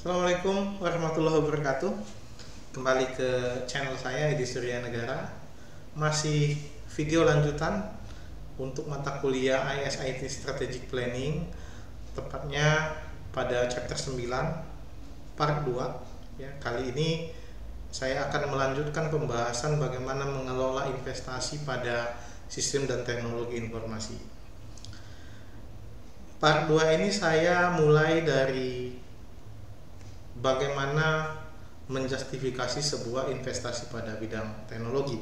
Assalamualaikum warahmatullahi wabarakatuh. Kembali ke channel saya Edi Surya Negara. Masih video lanjutan untuk mata kuliah ISIT Strategic Planning, tepatnya pada chapter 9 part 2 ya. Kali ini saya akan melanjutkan pembahasan bagaimana mengelola investasi pada sistem dan teknologi informasi. Part 2 ini saya mulai dari bagaimana menjustifikasi sebuah investasi pada bidang teknologi.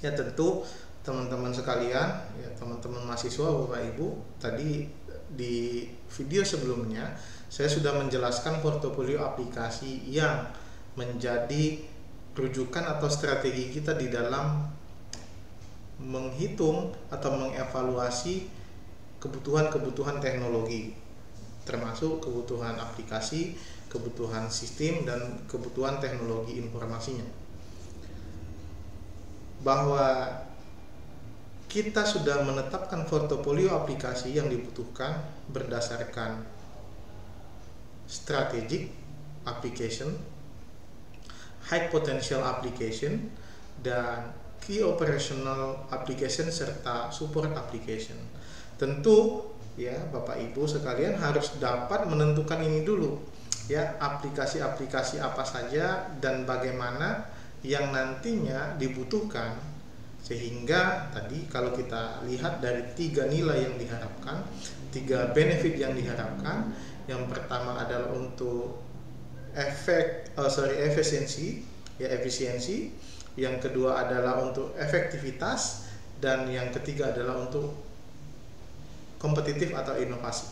Ya tentu teman-teman sekalian, ya teman-teman mahasiswa, Bapak Ibu, tadi di video sebelumnya saya sudah menjelaskan portofolio aplikasi yang menjadi rujukan atau strategi kita di dalam menghitung atau mengevaluasi kebutuhan-kebutuhan teknologi, termasuk kebutuhan aplikasi, kebutuhan sistem, dan kebutuhan teknologi informasinya. Bahwa kita sudah menetapkan portofolio aplikasi yang dibutuhkan berdasarkan strategic application, high potential application, dan key operational application serta support application. Tentu ya Bapak Ibu sekalian harus dapat menentukan ini dulu ya, aplikasi-aplikasi apa saja dan bagaimana yang nantinya dibutuhkan, sehingga tadi kalau kita lihat dari 3 nilai yang diharapkan, 3 benefit yang diharapkan, yang pertama adalah untuk efisiensi, yang kedua adalah untuk efektivitas, dan yang ketiga adalah untuk kompetitif atau inovasi.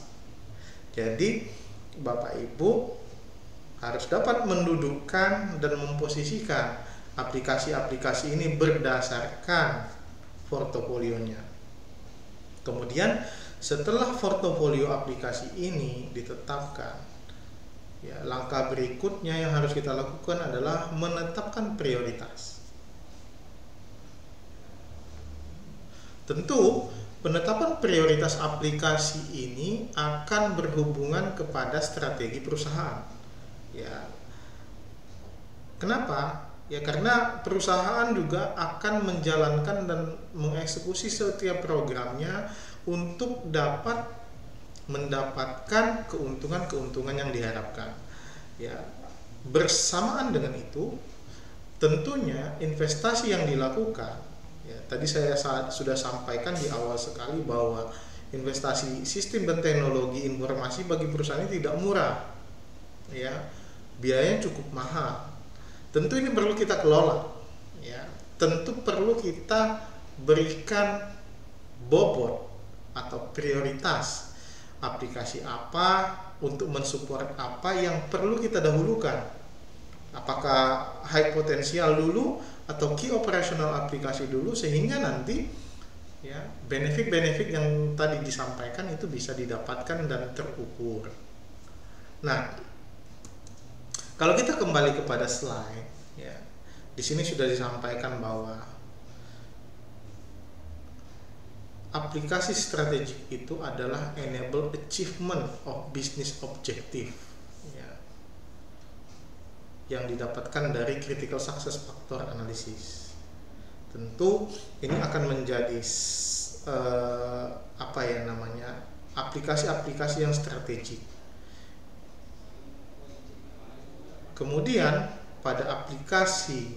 Jadi Bapak Ibu harus dapat mendudukkan dan memposisikan aplikasi-aplikasi ini berdasarkan portofolionya. Kemudian setelah portofolio aplikasi ini ditetapkan, ya, langkah berikutnya yang harus kita lakukan adalah menetapkan prioritas. Tentu penetapan prioritas aplikasi ini akan berhubungan kepada strategi perusahaan. Ya, kenapa? Ya karena perusahaan juga akan menjalankan dan mengeksekusi setiap programnya untuk dapat mendapatkan keuntungan-keuntungan yang diharapkan. Ya, bersamaan dengan itu, tentunya investasi yang dilakukan, ya, tadi saya sudah sampaikan di awal sekali bahwa investasi sistem dan teknologi informasi bagi perusahaan ini tidak murah, ya, biayanya cukup mahal. Tentu ini perlu kita kelola, ya, tentu perlu kita berikan bobot atau prioritas aplikasi apa untuk mensupport apa yang perlu kita dahulukan. Apakah high potensial dulu atau key operational aplikasi dulu, sehingga nanti ya benefit-benefit yang tadi disampaikan itu bisa didapatkan dan terukur. Nah, kalau kita kembali kepada slide, ya, di sini sudah disampaikan bahwa aplikasi strategik itu adalah enable achievement of business objective, ya, yang didapatkan dari critical success factor analysis. Tentu ini akan menjadi aplikasi-aplikasi yang strategik. Kemudian pada aplikasi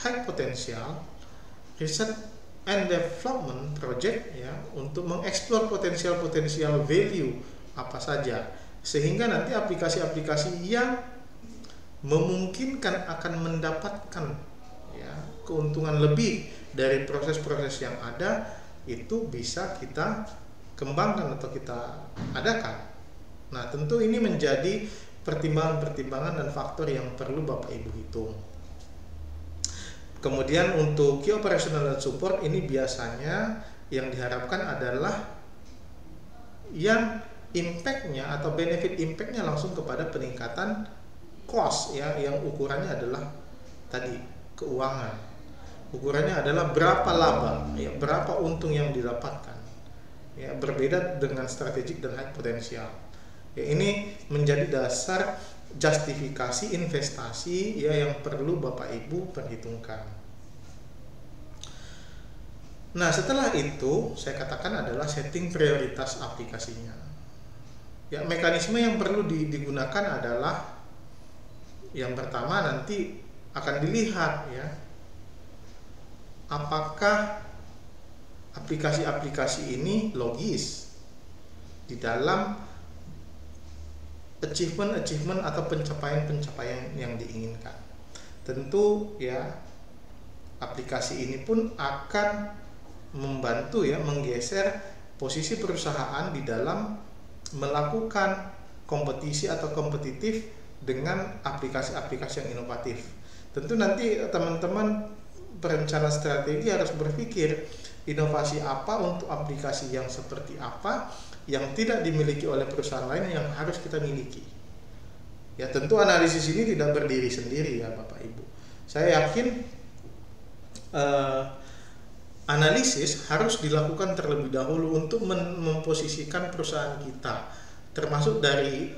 high potential, research and development project, ya, untuk mengeksplor potensial value apa saja, sehingga nanti aplikasi-aplikasi yang memungkinkan akan mendapatkan, ya, keuntungan lebih dari proses-proses yang ada itu bisa kita kembangkan atau kita adakan. Nah, tentu ini menjadi pertimbangan-pertimbangan dan faktor yang perlu Bapak Ibu hitung. Kemudian untuk key operational dan support ini biasanya yang diharapkan adalah yang impact-nya atau benefit impact-nya langsung kepada peningkatan cost, ya, yang ukurannya adalah tadi keuangan. Ukurannya adalah berapa laba, ya, berapa untung yang didapatkan. Ya, berbeda dengan strategik dan high potential. Ya, ini menjadi dasar justifikasi investasi ya yang perlu Bapak Ibu perhitungkan. Nah, setelah itu saya katakan adalah setting prioritas aplikasinya. Ya, mekanisme yang perlu digunakan adalah yang pertama nanti akan dilihat ya, apakah aplikasi-aplikasi ini logis di dalam achievement atau pencapaian yang diinginkan. Tentu ya, aplikasi ini pun akan membantu ya menggeser posisi perusahaan di dalam melakukan kompetisi atau kompetitif dengan aplikasi-aplikasi yang inovatif. Tentu nanti teman-teman perencana strategi harus berpikir inovasi apa untuk aplikasi yang seperti apa yang tidak dimiliki oleh perusahaan lain yang harus kita miliki. Ya, tentu analisis ini tidak berdiri sendiri ya Bapak Ibu. Saya yakin analisis harus dilakukan terlebih dahulu untuk memposisikan perusahaan kita, termasuk dari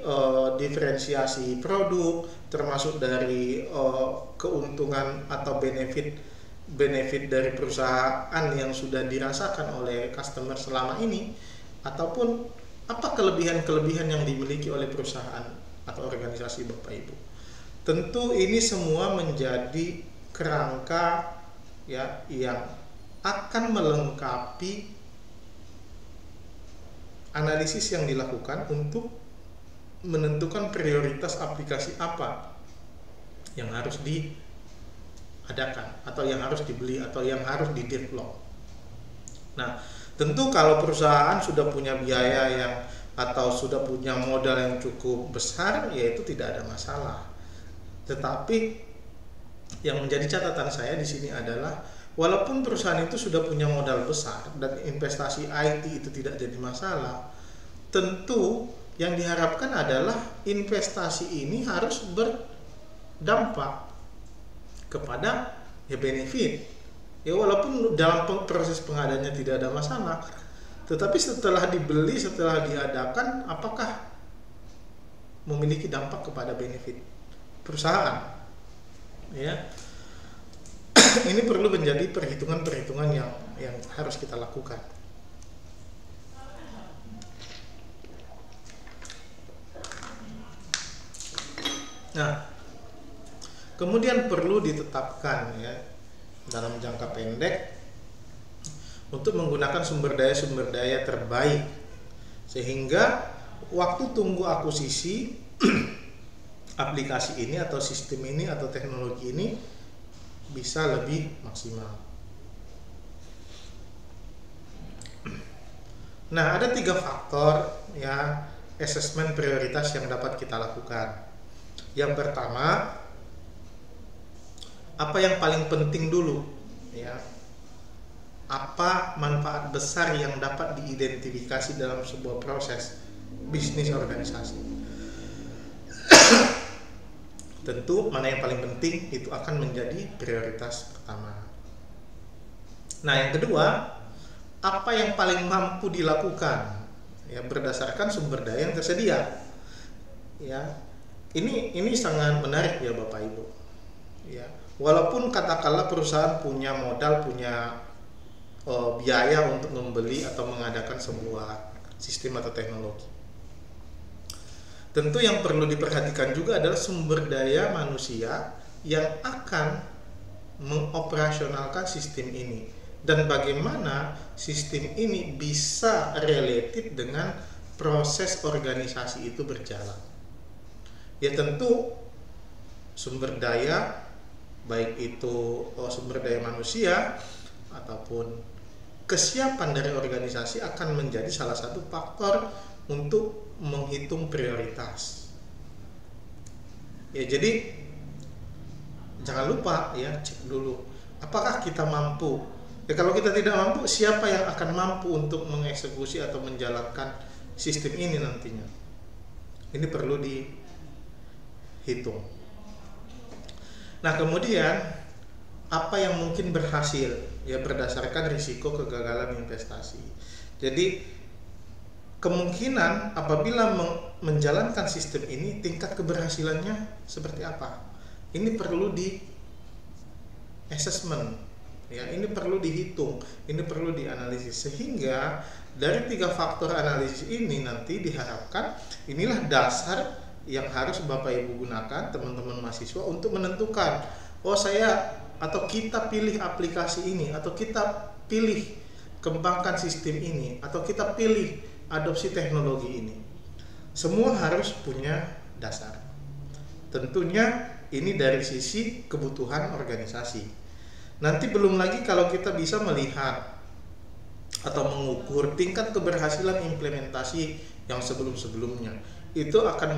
diferensiasi produk, termasuk dari keuntungan atau benefit dari perusahaan yang sudah dirasakan oleh customer selama ini, ataupun apa kelebihan-kelebihan yang dimiliki oleh perusahaan atau organisasi Bapak Ibu. Tentu ini semua menjadi kerangka ya yang akan melengkapi analisis yang dilakukan untuk menentukan prioritas aplikasi apa yang harus diadakan atau yang harus dibeli atau yang harus di-develop. Nah, tentu kalau perusahaan sudah punya biaya yang atau sudah punya modal yang cukup besar, ya itu tidak ada masalah. Tetapi yang menjadi catatan saya di sini adalah walaupun perusahaan itu sudah punya modal besar dan investasi IT itu tidak jadi masalah, tentu yang diharapkan adalah investasi ini harus berdampak kepada ya benefit. Ya, walaupun dalam proses pengadaannya tidak ada masalah, tetapi setelah dibeli, setelah diadakan, apakah memiliki dampak kepada benefit perusahaan? Ya, ini perlu menjadi perhitungan-perhitungan yang harus kita lakukan. Nah, kemudian perlu ditetapkan ya dalam jangka pendek untuk menggunakan sumber daya terbaik sehingga waktu tunggu akuisisi aplikasi ini atau sistem ini atau teknologi ini bisa lebih maksimal. Nah, ada 3 faktor ya asesmen prioritas yang dapat kita lakukan. Yang pertama, apa yang paling penting dulu ya. Apa manfaat besar yang dapat diidentifikasi dalam sebuah proses bisnis organisasi. Tentu mana yang paling penting itu akan menjadi prioritas pertama. Nah, yang kedua, apa yang paling mampu dilakukan ya berdasarkan sumber daya yang tersedia. Ya. Ini sangat menarik ya Bapak Ibu. Ya, walaupun katakanlah perusahaan punya modal, punya biaya untuk membeli atau mengadakan sebuah sistem atau teknologi. Tentu yang perlu diperhatikan juga adalah sumber daya manusia yang akan mengoperasionalkan sistem ini dan bagaimana sistem ini bisa related dengan proses organisasi itu berjalan. Ya, tentu sumber daya baik itu sumber daya manusia ataupun kesiapan dari organisasi akan menjadi salah satu faktor untuk menghitung prioritas. Ya, jadi jangan lupa ya, cek dulu apakah kita mampu. Ya, kalau kita tidak mampu, siapa yang akan mampu untuk mengeksekusi atau menjalankan sistem ini nantinya. Ini perlu dihitung. Nah, kemudian apa yang mungkin berhasil ya berdasarkan risiko kegagalan investasi. Jadi kemungkinan apabila menjalankan sistem ini tingkat keberhasilannya seperti apa. Ini perlu di assessment, ya, ini perlu dihitung, ini perlu dianalisis, sehingga dari 3 faktor analisis ini nanti diharapkan inilah dasar yang harus Bapak Ibu gunakan, teman-teman mahasiswa, untuk menentukan, oh saya atau kita pilih aplikasi ini, atau kita pilih kembangkan sistem ini, atau kita pilih adopsi teknologi ini. Semua harus punya dasar. Tentunya ini dari sisi kebutuhan organisasi. Nanti belum lagi kalau kita bisa melihat atau mengukur tingkat keberhasilan implementasi yang sebelum-sebelumnya, itu akan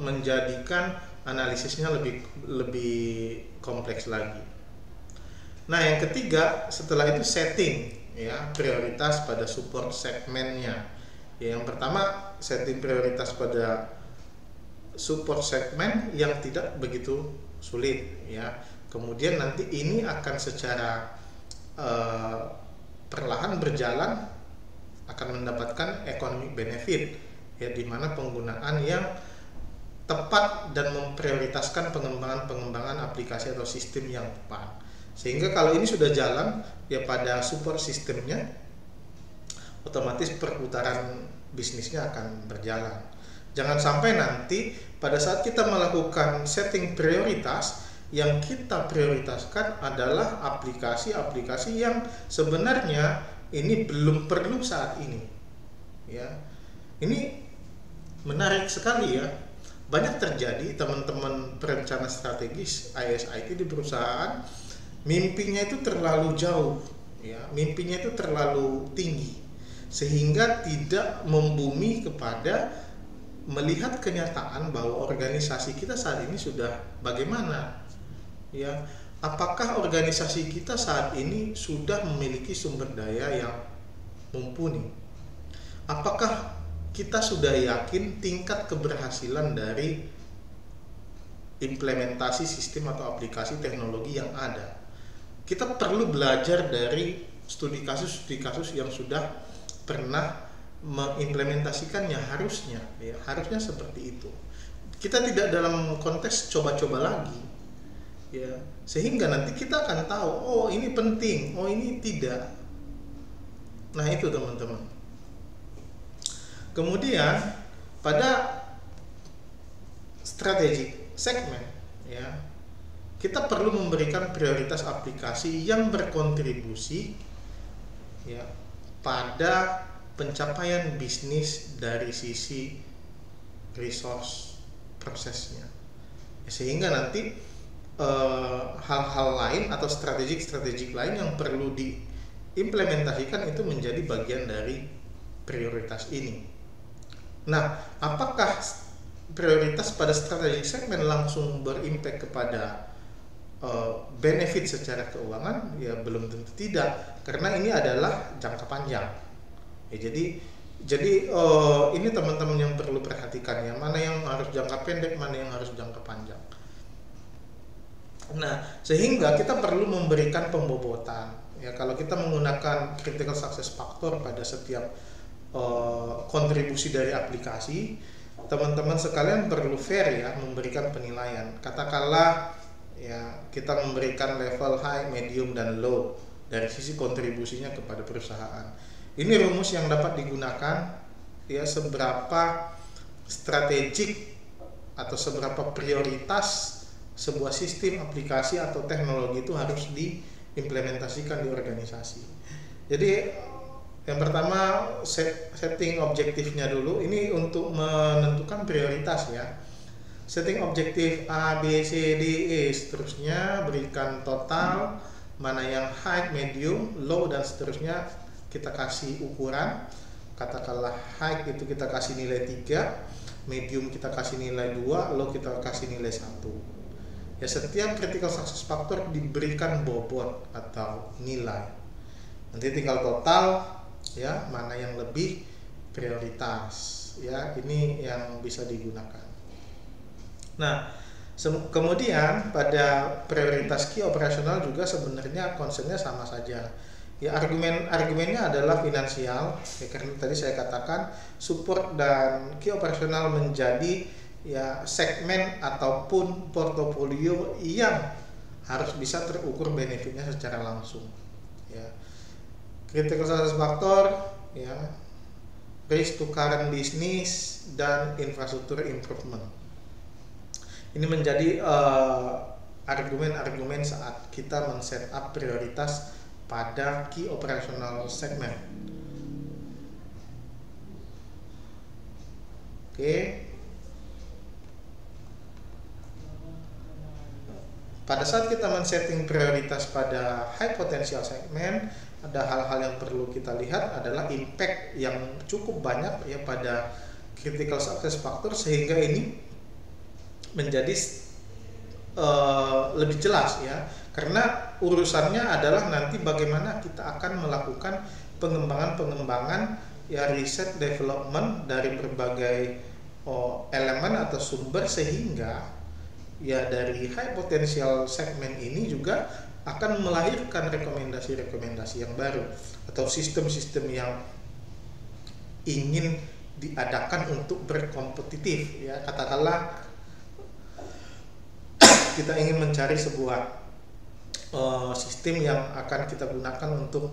menjadikan analisisnya lebih kompleks lagi. Nah, yang ketiga setelah itu setting, ya, prioritas pada support segmennya. Ya, yang pertama setting prioritas pada support segmen yang tidak begitu sulit, ya. Kemudian nanti ini akan secara perlahan berjalan akan mendapatkan economic benefit, ya, di mana penggunaan yang tepat dan memprioritaskan pengembangan aplikasi atau sistem yang tepat. Sehingga kalau ini sudah jalan, ya, pada support sistemnya, otomatis perputaran bisnisnya akan berjalan. Jangan sampai nanti pada saat kita melakukan setting prioritas, yang kita prioritaskan adalah aplikasi-aplikasi yang sebenarnya ini belum perlu saat ini, ya. Ini menarik sekali, ya. Banyak terjadi teman-teman perencana strategis ISIT di perusahaan, mimpinya itu terlalu jauh, ya, mimpinya itu terlalu tinggi, sehingga tidak membumi kepada melihat kenyataan bahwa organisasi kita saat ini sudah bagaimana, ya. Apakah organisasi kita saat ini sudah memiliki sumber daya yang mumpuni? Apakah kita sudah yakin tingkat keberhasilan dari implementasi sistem atau aplikasi teknologi yang ada? Kita perlu belajar dari studi kasus yang sudah pernah mengimplementasikannya, harusnya, ya, harusnya seperti itu. Kita tidak dalam konteks coba-coba lagi, ya, sehingga nanti kita akan tahu, oh ini penting, oh ini tidak. Nah, itu teman-teman. Kemudian pada strategic segmen, ya, kita perlu memberikan prioritas aplikasi yang berkontribusi, ya, pada pencapaian bisnis dari sisi resource prosesnya, sehingga nanti hal-hal lain atau strategik lain yang perlu diimplementasikan itu menjadi bagian dari prioritas ini. Nah, apakah prioritas pada strategic segmen langsung berimpact kepada benefit secara keuangan? Ya, belum tentu tidak, karena ini adalah jangka panjang. Ya, jadi ini teman-teman yang perlu perhatikan, ya, mana yang harus jangka pendek, mana yang harus jangka panjang. Nah, sehingga kita perlu memberikan pembobotan, ya. Kalau kita menggunakan critical success factor pada setiap kontribusi dari aplikasi, teman-teman sekalian perlu fair, ya, memberikan penilaian. Katakanlah, ya, kita memberikan level high, medium, dan low dari sisi kontribusinya kepada perusahaan. Ini rumus yang dapat digunakan, ya, seberapa strategik atau seberapa prioritas sebuah sistem, aplikasi, atau teknologi itu harus diimplementasikan di organisasi. Jadi yang pertama, setting objektifnya dulu. Ini untuk menentukan prioritas, ya. Setting objektif A, B, C, D, E, seterusnya, berikan total, mana yang high, medium, low, dan seterusnya. Kita kasih ukuran, katakanlah high itu kita kasih nilai 3, medium kita kasih nilai 2, low kita kasih nilai 1. Ya, setiap critical success factor diberikan bobot atau nilai. Nanti tinggal total, ya, mana yang lebih prioritas, ya, ini yang bisa digunakan. Nah, kemudian pada prioritas key operasional juga sebenarnya konsepnya sama saja. Ya, argumennya adalah finansial, ya, karena tadi saya katakan support dan key operasional menjadi ya segmen ataupun portofolio yang harus bisa terukur benefitnya secara langsung. Ya, critical success factor, ya, raise to current business dan infrastruktur improvement. Ini menjadi argumen-argumen saat kita men-set up prioritas pada key operational segment. Oke. Pada saat kita men-setting prioritas pada high potential segment, ada hal-hal yang perlu kita lihat adalah impact yang cukup banyak ya pada critical success factor, sehingga ini menjadi lebih jelas ya, karena urusannya adalah nanti bagaimana kita akan melakukan pengembangan ya, riset development dari berbagai elemen atau sumber, sehingga ya dari high potential segment ini juga akan melahirkan rekomendasi-rekomendasi yang baru atau sistem-sistem yang ingin diadakan untuk berkompetitif ya. Katakanlah kita ingin mencari sebuah sistem yang akan kita gunakan untuk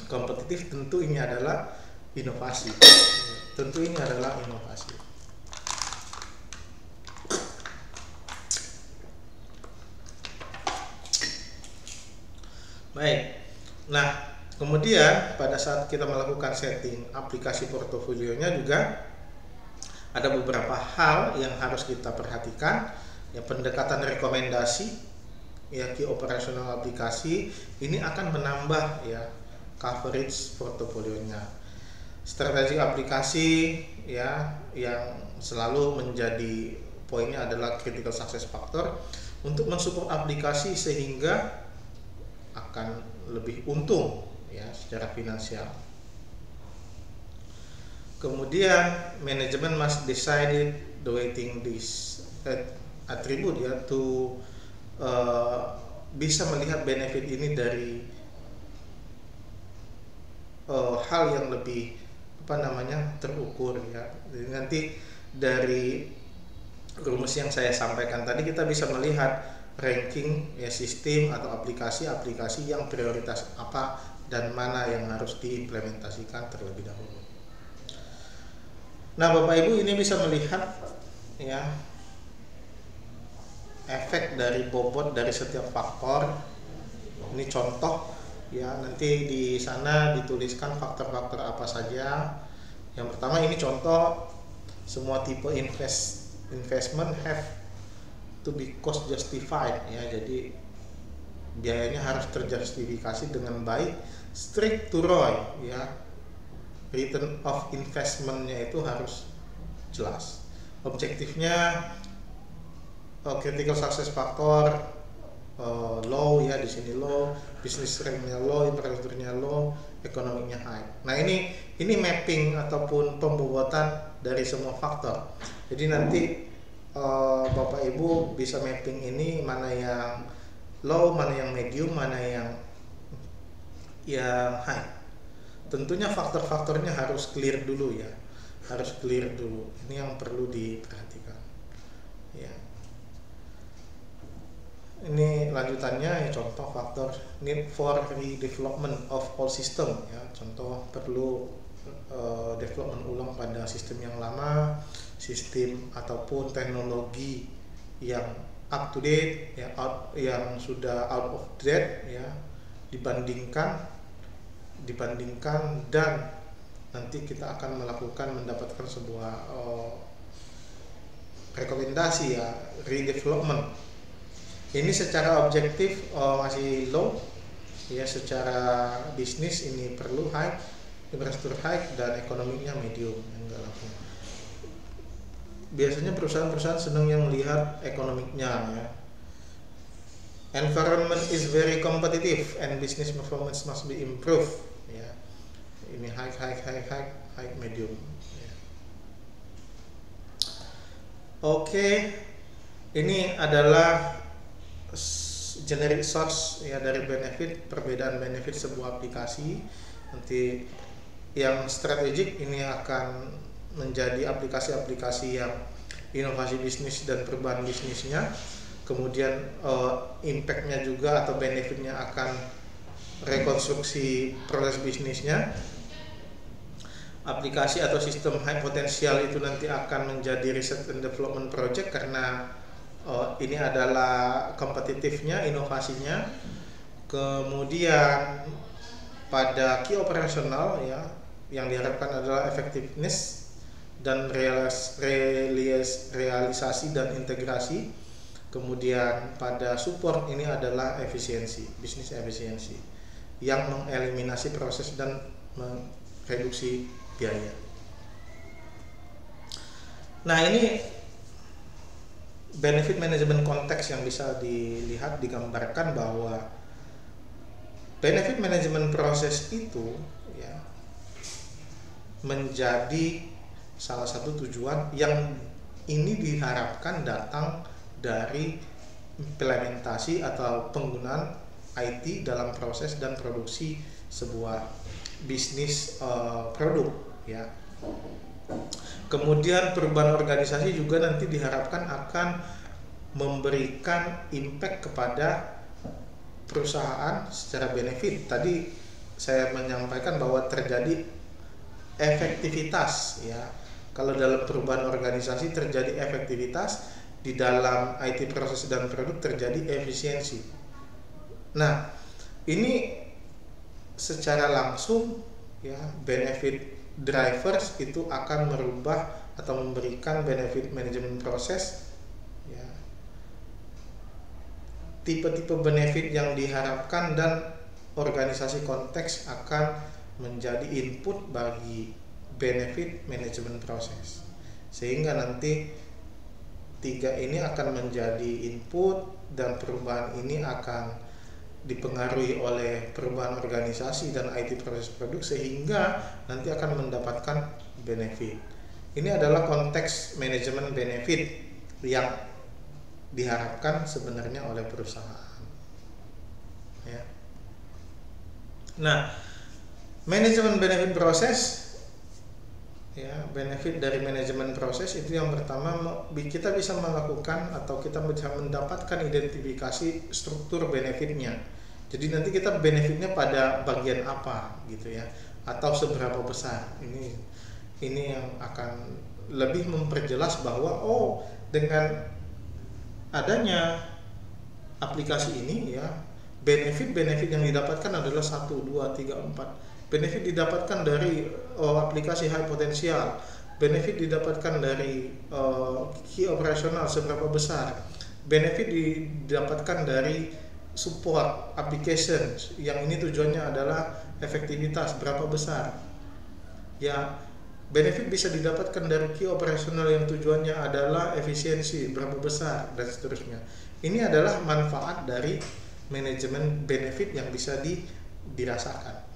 kompetitif, tentu ini adalah inovasi. Tentu ini adalah inovasi. Baik. Nah, kemudian pada saat kita melakukan setting aplikasi portofolionya juga ada beberapa hal yang harus kita perhatikan. Ya, pendekatan rekomendasi ya key operational aplikasi ini akan menambah ya coverage portofolionya. Strategi aplikasi ya yang selalu menjadi poinnya adalah critical success factor untuk mensupport aplikasi sehingga akan lebih untung ya secara finansial. Kemudian manajemen must decide the weighting this atribut ya to bisa melihat benefit ini dari hal yang lebih terukur ya. Jadi nanti dari rumus yang saya sampaikan tadi kita bisa melihat ranking ya sistem atau aplikasi-aplikasi yang prioritas apa dan mana yang harus diimplementasikan terlebih dahulu. Nah, Bapak Ibu ini bisa melihat ya efek dari bobot dari setiap faktor. Ini contoh ya, nanti di sana dituliskan faktor-faktor apa saja. Yang pertama ini contoh, semua tipe investment have to be cost justified ya, jadi biayanya harus terjustifikasi dengan baik. Strict to ROI ya, return of investmentnya itu harus jelas. Objektifnya critical success factor low ya, di sini low, business ranknya low, infrastrukturnya low, ekonominya high. Nah, ini mapping ataupun pembobotan dari semua faktor. Jadi nanti Bapak Ibu bisa mapping ini mana yang low, mana yang medium, mana yang high. Tentunya faktor-faktornya harus clear dulu ya, harus clear dulu. Ini yang perlu diperhatikan ya. Ini lanjutannya ya, contoh faktor need for redevelopment of all system ya, contoh perlu development ulang pada sistem yang lama, sistem ataupun teknologi yang up to date ya, yang sudah out of date ya, dibandingkan dan nanti kita akan mendapatkan sebuah rekomendasi ya redevelopment. Ini secara objektif masih low ya, secara bisnis ini perlu high, infrastruktur high, dan ekonominya medium, enggak langsung. Biasanya perusahaan-perusahaan senang yang melihat ekonomiknya ya. Environment is very competitive and business performance must be improved ya. Ini high, medium ya. Oke. Ini adalah generic source ya dari benefit, perbedaan benefit sebuah aplikasi. Nanti yang strategik ini akan menjadi aplikasi-aplikasi yang inovasi bisnis dan perubahan bisnisnya. Kemudian impact-nya juga atau benefit-nya akan rekonstruksi proses bisnisnya. Aplikasi atau sistem high potensial itu nanti akan menjadi research and development project karena ini adalah kompetitifnya, inovasinya. Kemudian pada key operasional ya, yang diharapkan adalah effectiveness dan realisasi dan integrasi. Kemudian pada support ini adalah efisiensi, bisnis efisiensi yang mengeliminasi proses dan mereduksi biaya. Nah, ini benefit management konteks yang bisa dilihat, digambarkan bahwa benefit management proses itu ya menjadi salah satu tujuan yang ini diharapkan datang dari implementasi atau penggunaan IT dalam proses dan produksi sebuah bisnis produk ya. Kemudian perubahan organisasi juga nanti diharapkan akan memberikan impact kepada perusahaan secara benefit. Tadi saya menyampaikan bahwa terjadi efektivitas ya. Kalau dalam perubahan organisasi terjadi efektivitas, di dalam IT proses dan produk terjadi efisiensi. Nah, ini secara langsung ya, benefit drivers itu akan merubah atau memberikan benefit manajemen proses ya, tipe-tipe benefit yang diharapkan, dan organisasi konteks akan menjadi input bagi benefit manajemen proses, sehingga nanti tiga ini akan menjadi input dan perubahan ini akan dipengaruhi oleh perubahan organisasi dan IT proses produk sehingga nanti akan mendapatkan benefit. Ini adalah konteks manajemen benefit yang diharapkan sebenarnya oleh perusahaan. Ya. Nah, manajemen benefit proses ya, benefit dari manajemen proses itu yang pertama, kita bisa melakukan atau kita bisa mendapatkan identifikasi struktur benefitnya. Jadi nanti kita benefitnya pada bagian apa gitu ya, atau seberapa besar. Ini yang akan lebih memperjelas bahwa dengan adanya aplikasi ini ya, benefit yang didapatkan adalah 1, 2, 3, 4. Benefit didapatkan dari aplikasi high potensial, benefit didapatkan dari key operasional seberapa besar, benefit didapatkan dari support application yang ini tujuannya adalah efektivitas berapa besar ya, benefit bisa didapatkan dari key operasional yang tujuannya adalah efisiensi berapa besar, dan seterusnya. Ini adalah manfaat dari manajemen benefit yang bisa dirasakan.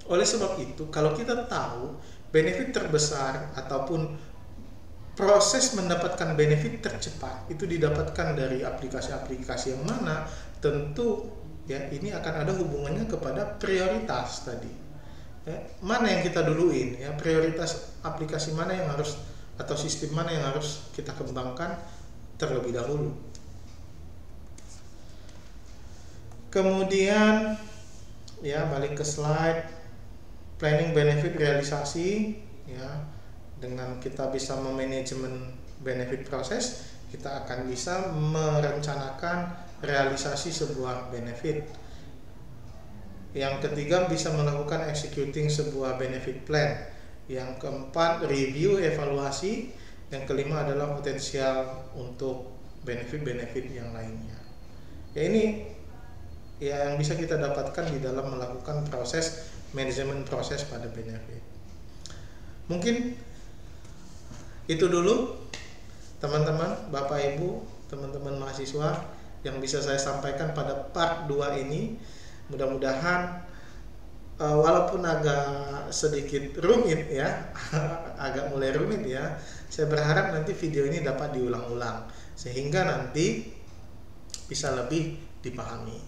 Oleh sebab itu, kalau kita tahu benefit terbesar ataupun proses mendapatkan benefit tercepat itu didapatkan dari aplikasi-aplikasi yang mana, tentu ya ini akan ada hubungannya kepada prioritas tadi. Mana yang kita duluin ya, prioritas aplikasi mana yang harus atau sistem mana yang harus kita kembangkan terlebih dahulu. Kemudian ya, balik ke slide planning benefit realisasi ya, dengan kita bisa memanajemen benefit proses, kita akan bisa merencanakan realisasi sebuah benefit. Yang ketiga, bisa melakukan executing sebuah benefit plan. Yang keempat, review evaluasi. Yang kelima adalah potensial untuk benefit-benefit yang lainnya. Ya, ini ya yang bisa kita dapatkan di dalam melakukan proses manajemen proses pada benefit. Mungkin itu dulu teman-teman, Bapak Ibu, teman-teman mahasiswa yang bisa saya sampaikan pada part 2 ini. Mudah-mudahan walaupun agak sedikit rumit ya, agak mulai rumit ya, saya berharap nanti video ini dapat diulang-ulang sehingga nanti bisa lebih dipahami.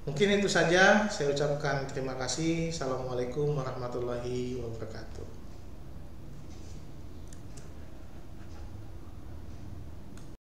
Mungkin itu saja, saya ucapkan terima kasih. Assalamualaikum warahmatullahi wabarakatuh.